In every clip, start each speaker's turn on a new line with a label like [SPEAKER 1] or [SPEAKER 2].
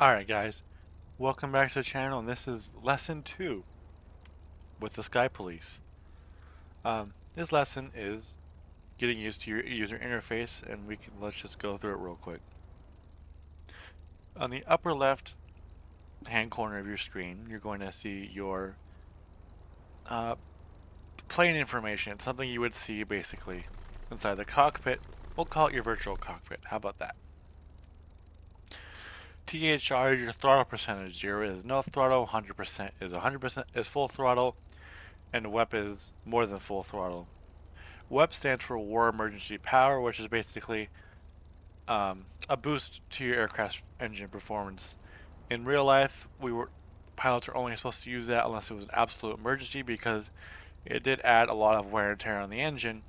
[SPEAKER 1] Alright guys, welcome back to the channel, and this is lesson 2 with the Sky Police. This lesson is getting used to your user interface, and let's just go through it real quick. On the upper left hand corner of your screen, you're going to see your plane information. It's something you would see basically inside the cockpit. We'll call it your virtual cockpit. How about that? THR, your throttle percentage. 0 is no throttle, 100% is 100% is full throttle, and WEP is more than full throttle. WEP stands for War Emergency Power, which is basically a boost to your aircraft's engine performance. In real life, pilots are only supposed to use that unless it was an absolute emergency, because it did add a lot of wear and tear on the engine.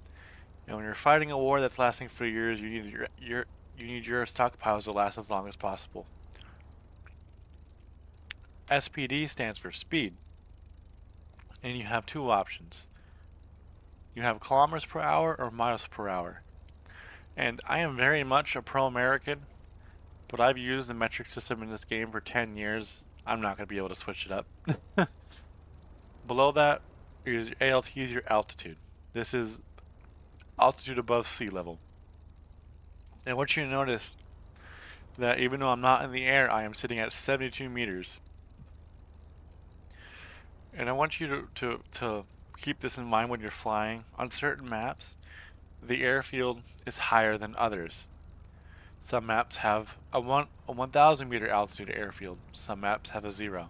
[SPEAKER 1] And when you're fighting a war that's lasting for years, you need your stockpiles to last as long as possible. SPD stands for speed, and you have two options. You have kilometers per hour or miles per hour. And I am very much a pro-American, but I've used the metric system in this game for 10 years. I'm not going to be able to switch it up. Below that is your ALT, is your altitude. This is altitude above sea level. And I want you to notice that even though I'm not in the air, I am sitting at 72 meters. And I want you to keep this in mind when you're flying. On certain maps, the airfield is higher than others. Some maps have a 1,000 meter altitude airfield. Some maps have a 0.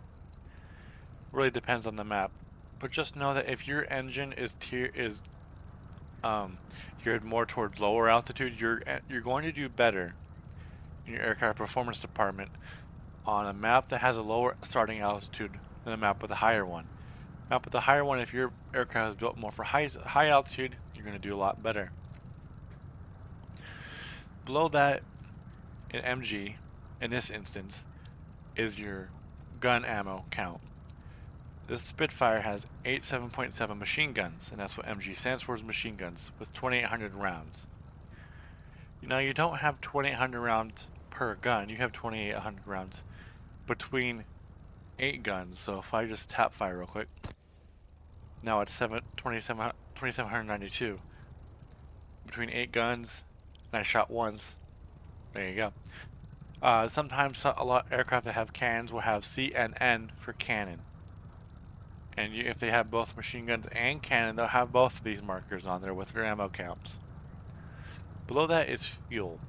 [SPEAKER 1] Really depends on the map. But just know that if your engine is geared more towards lower altitude, you're going to do better in your aircraft performance department on a map that has a lower starting altitude than a map with a higher one. Map with a higher one, if your aircraft is built more for high altitude, you're going to do a lot better. Below that, in MG, in this instance, is your gun ammo count. This Spitfire has 8 7.7 machine guns, and that's what MG stands for, is machine guns, with 2,800 rounds. Now, you don't have 2,800 rounds per gun, you have 2,800 rounds between 8 guns. So if I just tap fire real quick, now it's 2,792. Between 8 guns, and I shot once. There you go. Sometimes a lot of aircraft that have cannons will have CNN for cannon. And if they have both machine guns and cannon, they'll have both of these markers on there with their ammo counts. Below that is fuel.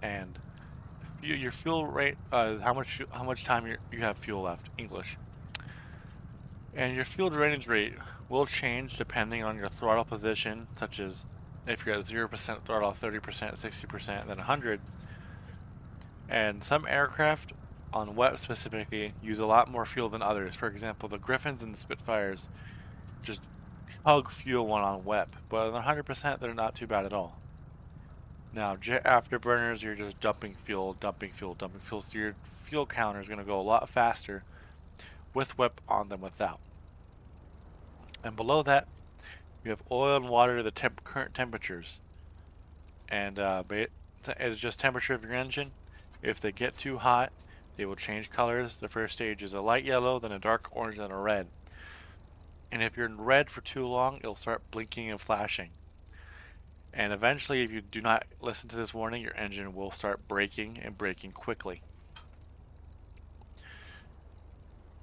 [SPEAKER 1] And your fuel rate, how much time you have fuel left, English. And your fuel drainage rate will change depending on your throttle position, such as if you're at 0% throttle, 30%, 60%, then 100. And some aircraft, on WEP specifically, use a lot more fuel than others. For example, the Griffins and the Spitfires just chug fuel when on WEP, but on 100% they're not too bad at all. Now, jet afterburners, you're just dumping fuel, dumping fuel, dumping fuel, so your fuel counter is going to go a lot faster with WEP on than without. And below that, you have oil and water, the current temperatures. And it's just temperature of your engine. If they get too hot, they will change colors. The first stage is a light yellow, then a dark orange, then a red. And if you're in red for too long, it'll start blinking and flashing. And eventually, if you do not listen to this warning, your engine will start braking, and braking quickly.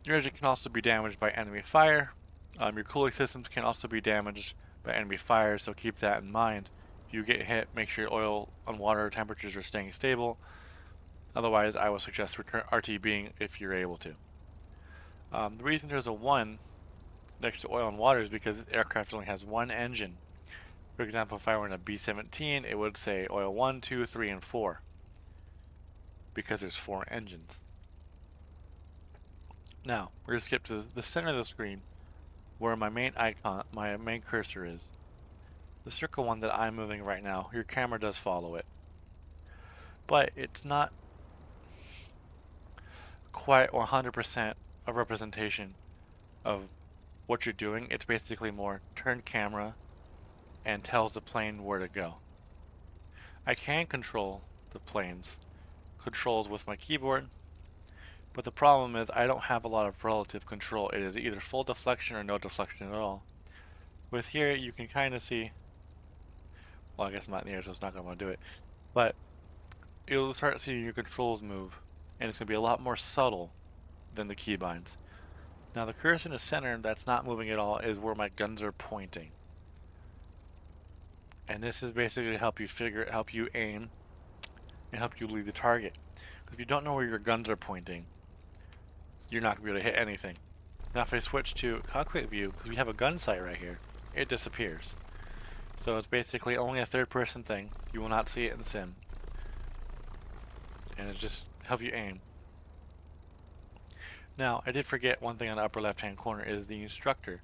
[SPEAKER 1] Your engine can also be damaged by enemy fire. Your cooling systems can also be damaged by enemy fire, so keep that in mind. If you get hit, make sure your oil and water temperatures are staying stable. Otherwise, I would suggest RTBing if you're able to. The reason there's a 1 next to oil and water is because the aircraft only has one engine. For example, if I were in a B-17, it would say oil 1, 2, 3, and 4, because there's 4 engines. Now, we're going to skip to the center of the screen, where my main icon, my main cursor is. The circle one that I'm moving right now, your camera does follow it. But it's not quite 100% a representation of what you're doing. It's basically more turn camera and tells the plane where to go. I can control the plane's controls with my keyboard, but the problem is I don't have a lot of relative control. It is either full deflection or no deflection at all. With here, you can kind of see, well, I guess I'm not in the air, so it's not going to want to do it, but you'll start seeing your controls move, and it's going to be a lot more subtle than the keybinds. Now the cursor in the center that's not moving at all is where my guns are pointing. And this is basically to help you aim, and help you lead the target. Because if you don't know where your guns are pointing, you're not going to be able to hit anything. Now if I switch to cockpit view, because we have a gun sight right here, it disappears. So it's basically only a third person thing. You will not see it in Sim. And it just helps you aim. Now, I did forget one thing on the upper left-hand corner is the instructor,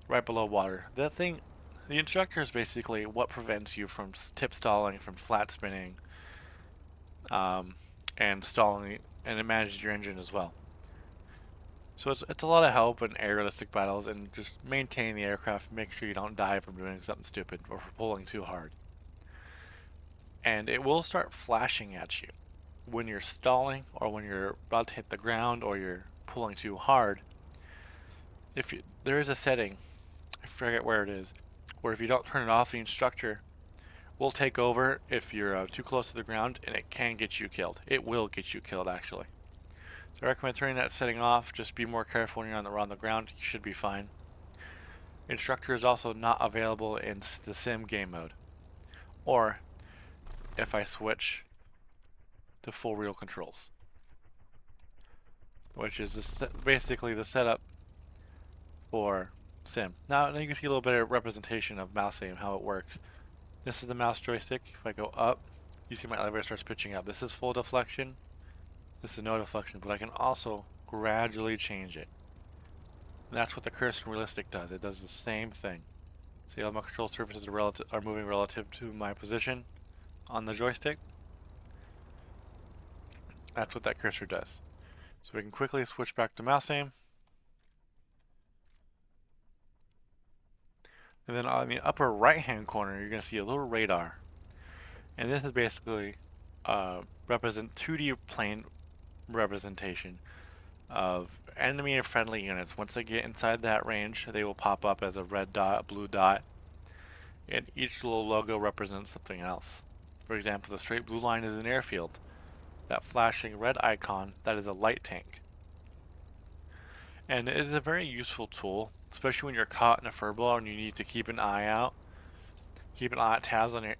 [SPEAKER 1] right below water. That thing, the instructor is basically what prevents you from tip stalling, from flat spinning, and stalling, and it manages your engine as well. So it's a lot of help in aerialistic battles and just maintain the aircraft, make sure you don't die from doing something stupid or for pulling too hard. And it will start flashing at you when you're stalling or when you're about to hit the ground or you're pulling too hard. There is a setting, I forget where it is, where if you don't turn it off, the instructor will take over if you're too close to the ground, and it can get you killed. It will get you killed, actually. So I recommend turning that setting off. Just be more careful when you're on the ground. You should be fine. Instructor is also not available in the Sim game mode. Or if I switch to full real controls, which is basically the setup for Sim. Now you can see a little bit of representation of mouse aim, how it works. This is the mouse joystick. If I go up, you see my elevator starts pitching up. This is full deflection. This is no deflection, but I can also gradually change it. And that's what the cursor realistic does. It does the same thing. See how my control surfaces are moving relative to my position on the joystick? That's what that cursor does. So we can quickly switch back to mouse aim. And then on the upper right hand corner, you're going to see a little radar. And this is basically 2D plane representation of enemy and friendly units. Once they get inside that range, they will pop up as a red dot, a blue dot, and each little logo represents something else. For example, the straight blue line is an airfield. That flashing red icon, that is a light tank. And it is a very useful tool, especially when you're caught in a furball and you need to keep an eye out. Keep an eye out,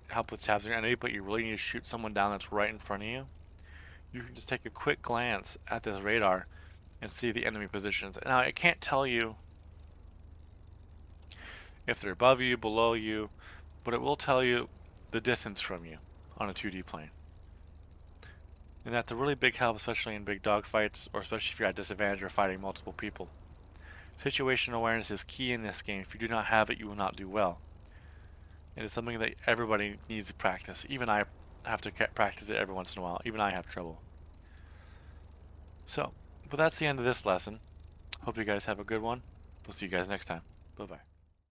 [SPEAKER 1] help with tabs on your enemy, but you really need to shoot someone down that's right in front of you. You can just take a quick glance at this radar and see the enemy positions. Now, it can't tell you if they're above you, below you, but it will tell you the distance from you on a 2D plane. And that's a really big help, especially in big dogfights, or especially if you're at disadvantage or fighting multiple people. Situational awareness is key in this game. If you do not have it, you will not do well. It is something that everybody needs to practice. Even I have to practice it every once in a while. Even I have trouble. So, but that's the end of this lesson. Hope you guys have a good one. We'll see you guys next time. Bye-bye.